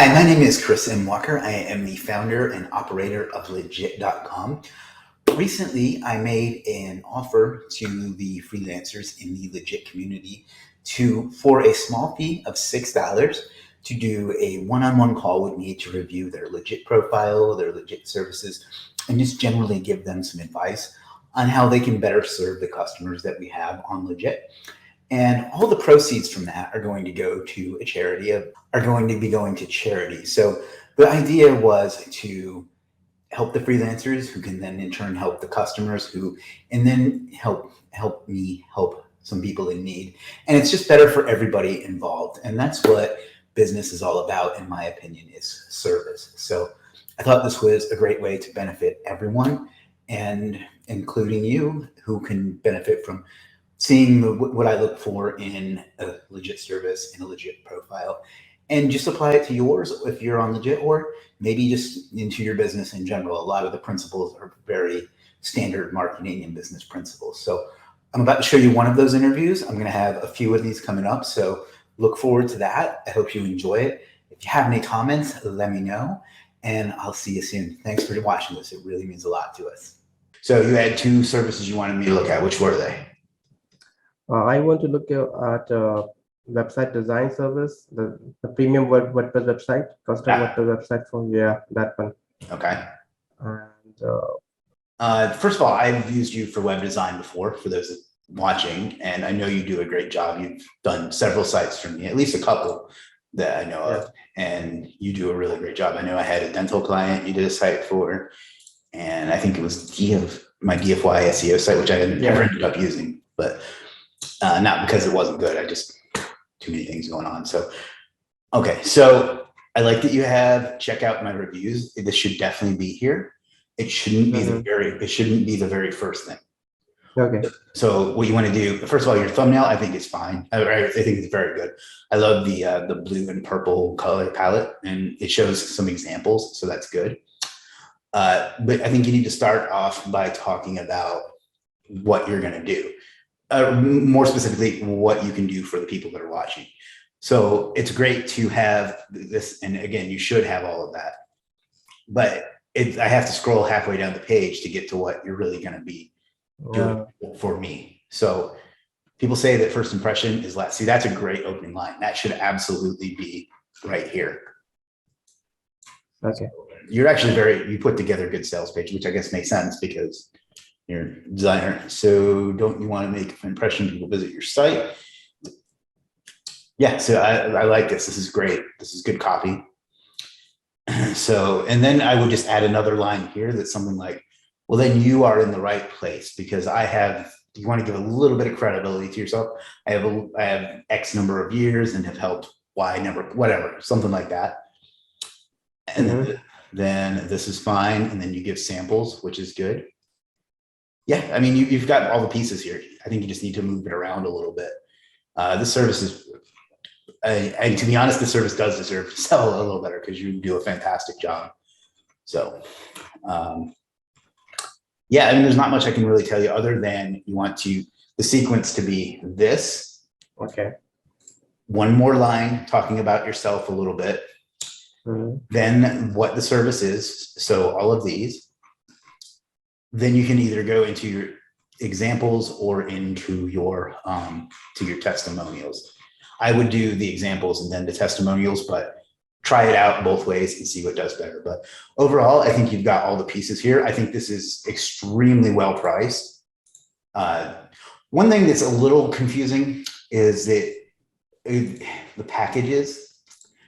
Hi, my name is Chris M. Walker. I am the founder and operator of Legiit.com. Recently, I made an offer to the freelancers in the Legiit community for a small fee of $6 to do a one-on-one call with me to review their Legiit profile, their Legiit services, and just generally give them some advice on how they can better serve the customers that we have on Legiit. And all the proceeds from that are going to go to a charity, So the idea was to help the freelancers who can then in turn help the customers and then help me help some people in need. And it's just better for everybody involved. And that's what business is all about, in my opinion, is service. So I thought this was a great way to benefit everyone, and including you, who can benefit from seeing what I look for in a Legiit service and a Legiit profile, and just apply it to yours if you're on Legiit, or maybe just into your business in general. A lot of the principles are very standard marketing and business principles. So I'm about to show you one of those interviews. I'm going to have a few of these coming up, so look forward to that. I hope you enjoy it. If you have any comments, let me know, and I'll see you soon. Thanks for watching this. It really means a lot to us. So you had two services you wanted me to look at. Which were they? I want to look at website design service, the premium WordPress website, custom WordPress website that one. Okay. And first of all, I've used you for web design before, for those watching, and I know you do a great job. You've done several sites for me, at least a couple that I know of, and you do a really great job. I know I had a dental client you did a site for, and I think it was my DFY SEO site, which I never ended up using, but not because it wasn't good. I just too many things going on. So, okay. So I like that you have check out my reviews. This should definitely be here. It shouldn't be the very first thing. Okay. So what you want to do, first of all, your thumbnail, I think is fine. I think it's very good. I love the blue and purple color palette, and it shows some examples. So that's good. But I think you need to start off by talking about what you're going to do. More specifically, what you can do for the people that are watching. So it's great to have this, and again, you should have all of that, but I have to scroll halfway down the page to get to what you're really going to be doing for me. So people say that first impression is last. See, that's a great opening line. That should absolutely be right here. Okay. You're actually you put together a good sales page, which I guess makes sense because you're a designer. So don't you want to make an impression people visit your site? Yeah, so I like this. This is great. This is good copy. So, and then I would just add another line here that's something like, well, then you are in the right place, because you want to give a little bit of credibility to yourself. I have X number of years and have helped Y number, whatever, something like that. And then this is fine. And then you give samples, which is good. Yeah, I mean, you've got all the pieces here. I think you just need to move it around a little bit. This service is, and to be honest, the service does deserve to sell a little better because you do a fantastic job. So, yeah, I mean, there's not much I can really tell you other than you want the sequence to be this. Okay. One more line talking about yourself a little bit. Then what the service is. So all of these. Then you can either go into your examples or into your to your testimonials. I would do the examples and then the testimonials, but try it out both ways and see what does better. But overall, I think you've got all the pieces here. I think this is extremely well priced. One thing that's a little confusing is that the packages,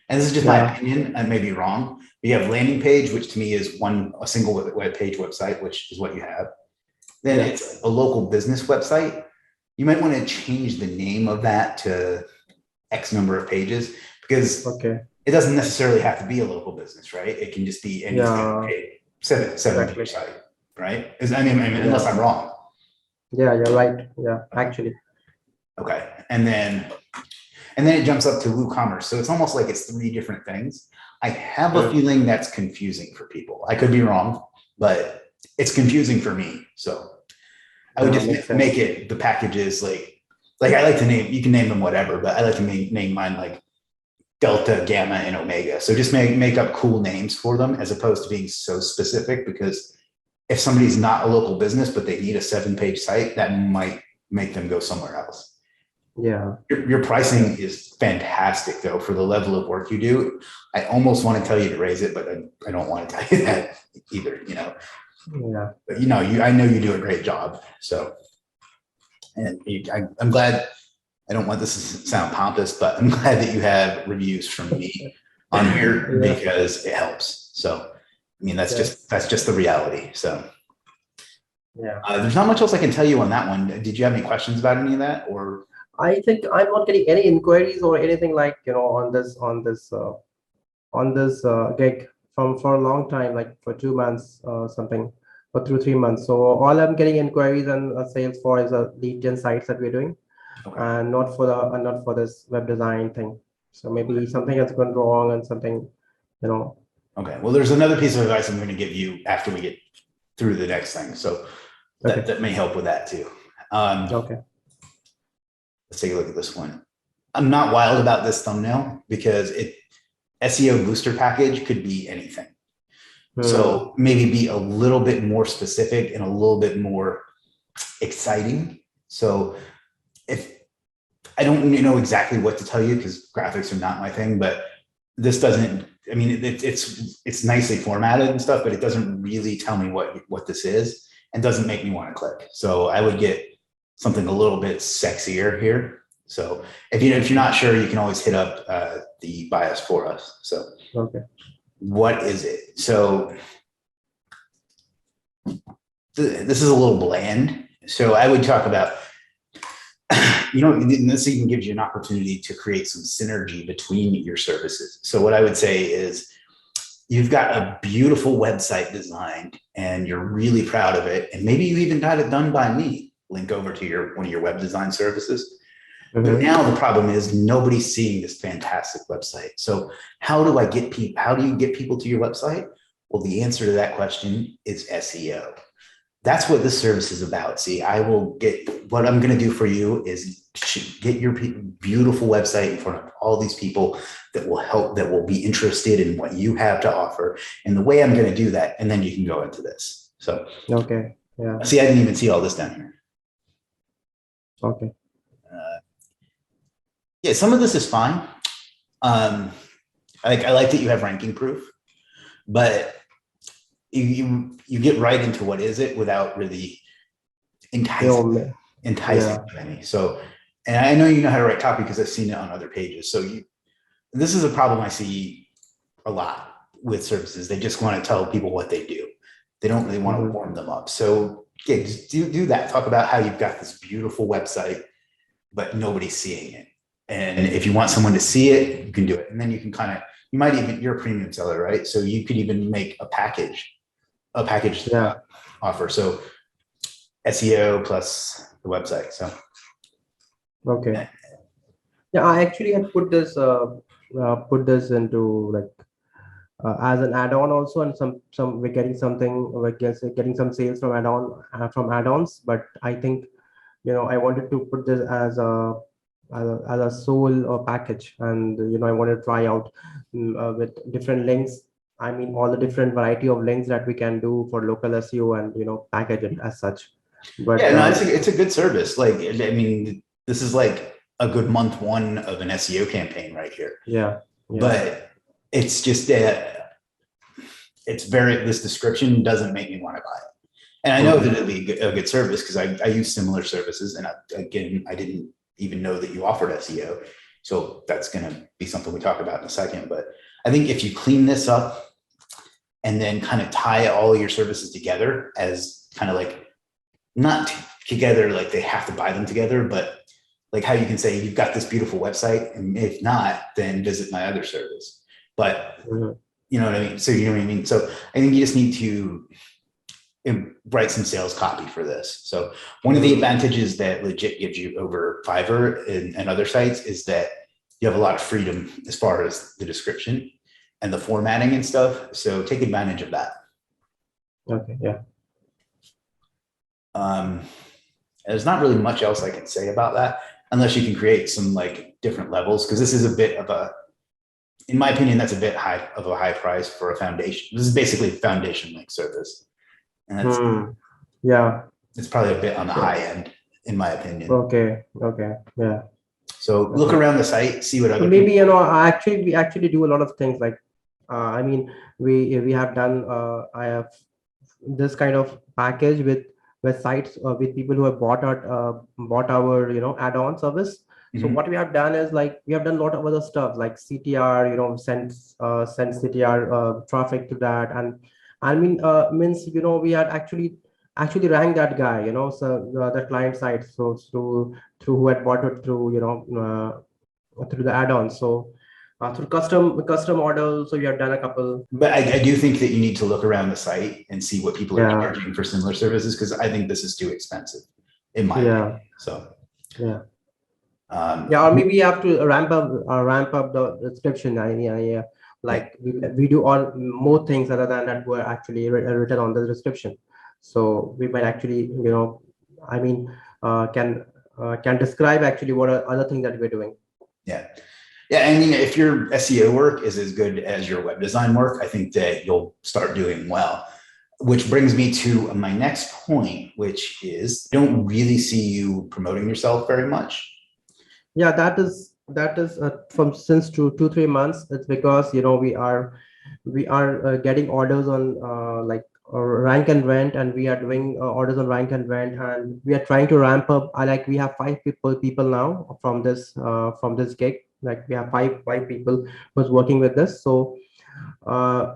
and this is just my opinion, I may be wrong. You have landing page, which to me is a single web page website, which is what you have. Then it's a local business website. You might want to change the name of that to X number of pages, because it doesn't necessarily have to be a local business, right? It can just be any seven page site, right? I mean, unless I'm wrong. Yeah, you're right. Yeah, actually. Okay, and then it jumps up to WooCommerce. So it's almost like it's three different things. I have a feeling that's confusing for people. I could be wrong, but it's confusing for me. So I would just make it the packages like I like to name, you can name them whatever, but I like to name mine like delta, gamma, and omega. So just make up cool names for them as opposed to being so specific, because if somebody's not a local business, but they need a 7-page site, that might make them go somewhere else. Yeah. Your pricing is fantastic though, for the level of work you do. I almost want to tell you to raise it, but I don't want to tell you that either, Yeah. but I know you do a great job. So, and I'm glad, I don't want this to sound pompous, but I'm glad that you have reviews from me on here because it helps. So, I mean, that's just the reality. So, yeah. There's not much else I can tell you on that one. Did you have any questions about any of that, or? I think I'm not getting any inquiries or anything like, on this gig for a long time, like for 2 months something, or 2-3 months. So all I'm getting inquiries and sales for is lead gen sites that we're doing, and not for this web design thing. So maybe something has gone wrong and something, Okay, well, there's another piece of advice I'm going to give you after we get through the next thing. So that may help with that too. Okay. Let's take a look at this one. I'm not wild about this thumbnail because SEO booster package could be anything. So maybe be a little bit more specific and a little bit more exciting. So if I don't know exactly what to tell you, because graphics are not my thing, but this doesn't, I mean, it's nicely formatted and stuff, but it doesn't really tell me what this is and doesn't make me want to click. So I would get something a little bit sexier here. So if you're not sure, you can always hit up the bias for us. So what is it? So this is a little bland. So I would talk about, this even gives you an opportunity to create some synergy between your services. So what I would say is, you've got a beautiful website designed and you're really proud of it. And maybe you even got it done by me. Link over to one of your web design services. But now the problem is nobody's seeing this fantastic website. So how do you get people to your website? Well, the answer to that question is SEO. That's what this service is about. See, what I'm going to do for you is get your beautiful website in front of all these people that will be interested in what you have to offer. And the way I'm going to do that, and then you can go into this. So, see, I didn't even see all this down here. Some of this is fine. I like that you have ranking proof, but you get right into what is it without really enticing many. So, and I know you know how to write copy because I've seen it on other pages. So this is a problem I see a lot with services. They just want to tell people what they do. They don't really want to warm them up. So just do that. Talk about how you've got this beautiful website, but nobody's seeing it. And if you want someone to see it, you can do it. And then you can you're a premium seller, right? So you could even make a package offer. So SEO plus the website. So. I actually had put this into as an add-on also, and we're getting getting some sales from add-ons, but I think I wanted to put this as a sole package, and I wanted to try out with different links. I mean, all the different variety of links that we can do for local SEO and package it as such. But it's a good service. Like, I mean, this is like a good month one of an SEO campaign right here. But it's just this description doesn't make me want to buy it. And I know that it'll be a good service because I use similar services. And again, I didn't even know that you offered SEO. So that's going to be something we talk about in a second. But I think if you clean this up and then kind of tie all your services together as kind of like, not together like they have to buy them together, but like how you can say you've got this beautiful website, and if not, then visit my other service. But you know what I mean? So you know what I mean? So I think you just need to write some sales copy for this. So one of the advantages that Legiit gives you over Fiverr and other sites is that you have a lot of freedom as far as the description and the formatting and stuff. So take advantage of that. There's not really much else I can say about that, unless you can create some like different levels, because this is a bit of a in my opinion, that's a bit high of a high price for a foundation. This is basically a foundation like service. And that's Yeah. it's probably a bit on the high end, in my opinion. Okay. Okay. Yeah. So look around the site, see what other Maybe, you know, we actually do a lot of things like, I mean, we have done, I have this kind of package with sites, with people who have bought our, you know, add-on service. So what we have done is like, we have done a lot of other stuff like CTR, you know, send CTR traffic to that. And I mean, means, you know, we had actually ranked that guy, you know, so the client side. So through who had bought it through, you know, through the add-on. So through custom model. So we have done a couple. But I do think that you need to look around the site and see what people are Yeah. charging for similar services, because I think this is too expensive, in my opinion. So yeah. Or maybe you have to ramp up the description. Yeah. Like we do all more things other than that were actually written on the description. So we might actually, you know, I mean, can describe actually what are other things that we're doing. Yeah. Yeah, I mean, if your SEO work is as good as your web design work, I think that you'll start doing well. Which brings me to my next point, which is I don't really see you promoting yourself very much. Yeah, that is from since 3 months. It's because, you know, we are getting orders on like rank and rent, and we are doing orders on rank and rent, and we are trying to ramp up. We have five people now from this gig. Like we have five people who's working with this. So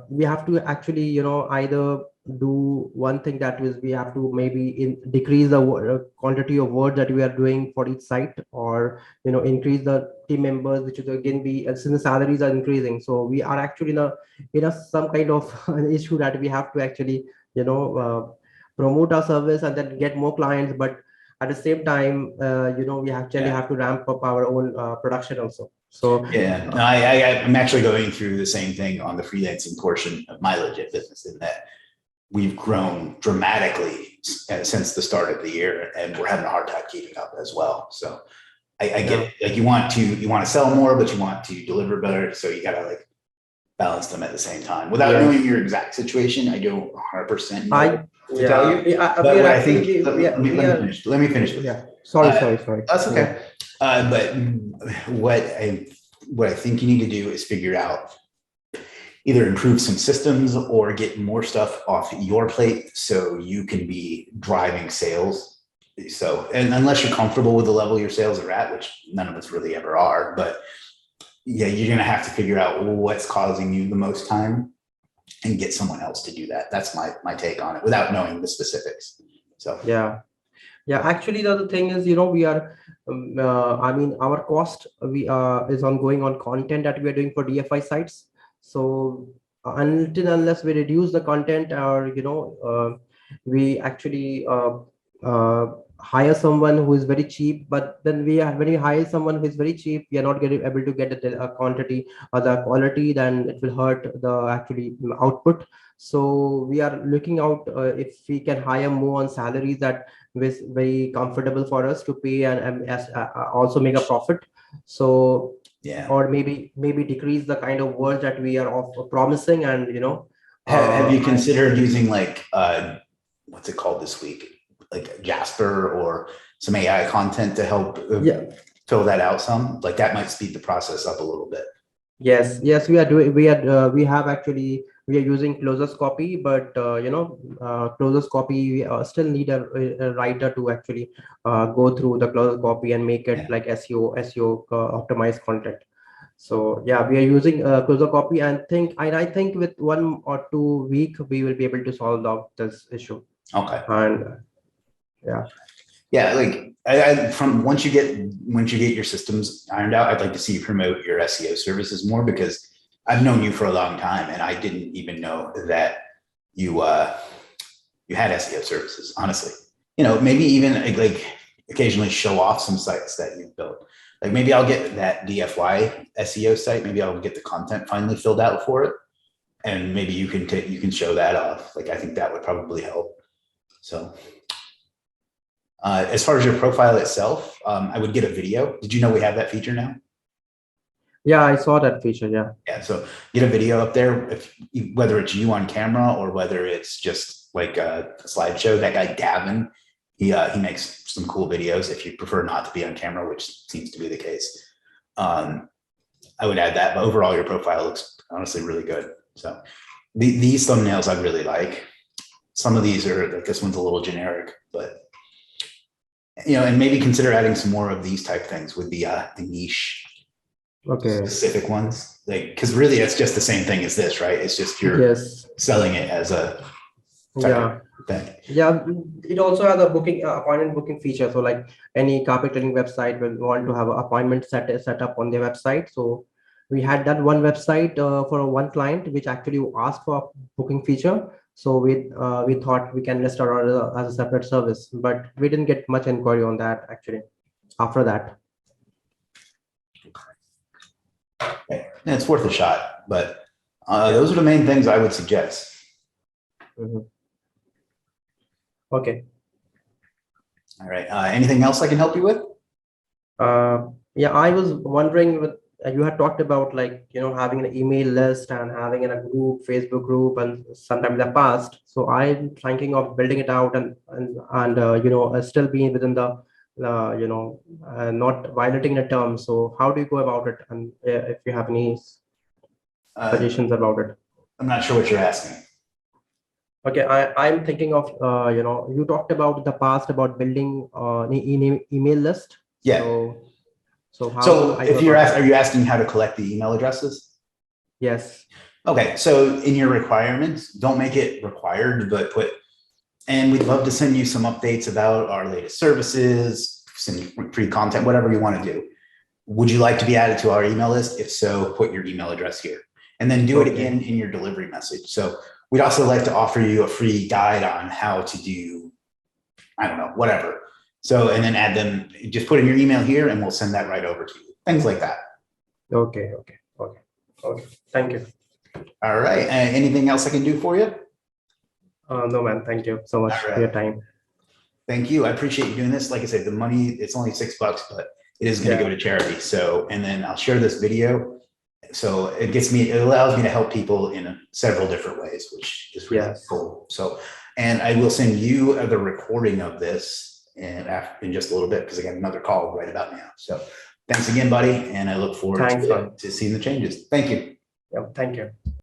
we have to actually, you know, either do one thing, that is we have to maybe decrease the quantity of work that we are doing for each site, or, you know, increase the team members, which is again since the salaries are increasing. So we are actually in a some kind of an issue that we have to actually, you know, promote our service and then get more clients. But at the same time, you know, we actually have to ramp up our own production also. So yeah, no, I'm actually going through the same thing on the freelancing portion of my Legiit business, in that we've grown dramatically since the start of the year, and we're having a hard time keeping up as well. So I get it. Like you want to sell more, but you want to deliver better. So you gotta like balance them at the same time. Without knowing your exact situation, I don't 100% know to tell you. But what I think, let me finish. Yeah. Sorry. That's okay. But what I think you need to do is figure out either improve some systems or get more stuff off your plate so you can be driving sales. So, and unless you're comfortable with the level your sales are at, which none of us really ever are, but yeah, you're going to have to figure out what's causing you the most time and get someone else to do that. That's my take on it without knowing the specifics. So, yeah. Actually, the other thing is, you know, we are, I mean, our cost is ongoing on content that we are doing for DFI sites. So unless we reduce the content, or, you know, we actually hire someone who is very cheap, but then when we hire someone who is very cheap, we are not able to get the quantity or the quality, then it will hurt the actually output. So we are looking out if we can hire more on salaries that was very comfortable for us to pay, and also make a profit. So yeah, or maybe decrease the kind of work that we are promising. And, you know, have you considered using like what's it called this week, like Jasper or some AI content to help fill that out some? Like that might speed the process up a little bit. Yes, we are doing. We have actually, we are using Closers Copy, but you know, Closers Copy, we still need a writer to actually go through the Closers Copy and make it like SEO optimized content. So yeah, we are using Closer Copy, and I think with 1 or 2 week we will be able to solve this issue. Okay. And yeah, like I from once you get your systems ironed out, I'd like to see you promote your SEO services more, because I've known you for a long time and I didn't even know that you had SEO services, honestly. You know, maybe even like occasionally show off some sites that you've built. Like maybe I'll get that DFY SEO site, maybe I'll get the content finally filled out for it, and maybe you can show that off. Like I think that would probably help. So as far as your profile itself, I would get a video. Did you know we have that feature now? Yeah, I saw that feature. Yeah. Yeah, so get a video up there, whether it's you on camera or whether it's just like a slideshow. That guy Gavin, he makes some cool videos. If you prefer not to be on camera, which seems to be the case, I would add that. But overall, your profile looks honestly really good. So these thumbnails I really like. Some of these are like, this one's a little generic, but and maybe consider adding some more of these type things with the niche. Okay. Specific ones, like, because really it's just the same thing as this, right? It's just you're selling it as a thing. Yeah, it also has a booking appointment booking feature. So like any carpet cleaning website will want to have an appointment set up on their website. So we had that one website for one client which actually asked for a booking feature. So we thought we can list it as a separate service, but we didn't get much inquiry on that actually after that. Okay. And it's worth a shot, but those are the main things I would suggest. Okay. All right. Anything else I can help you with? Yeah, I was wondering, with you had talked about like having an email list and having a group, Facebook group, and sometime in the past. So I'm thinking of building it out and still being within the not violating the terms. So how do you go about it? And if you have any suggestions about it. I'm not sure what you're asking. Okay, I'm thinking of you talked about the past about building an email list. Yeah. So if you're asking, are you asking how to collect the email addresses? Yes. Okay, so in your requirements, don't make it required, but and we'd love to send you some updates about our latest services, send you free content, whatever you want to do. Would you like to be added to our email list? If so, put your email address here and then do it again in your delivery message. So we'd also like to offer you a free guide on how to do, I don't know, whatever. So, and then add them, just put in your email here and we'll send that right over to you. Things like that. Okay. Thank you. All right. Anything else I can do for you? No, man. Thank you so much for your time. Thank you. I appreciate you doing this. Like I said, the money, it's only $6, but it is going to go to charity. So, and then I'll share this video. So it allows me to help people in several different ways, which is really cool. So, and I will send you the recording of this in just a little bit, because I got another call right about now. So thanks again, buddy. And I look forward to seeing the changes. Thank you. Thank you.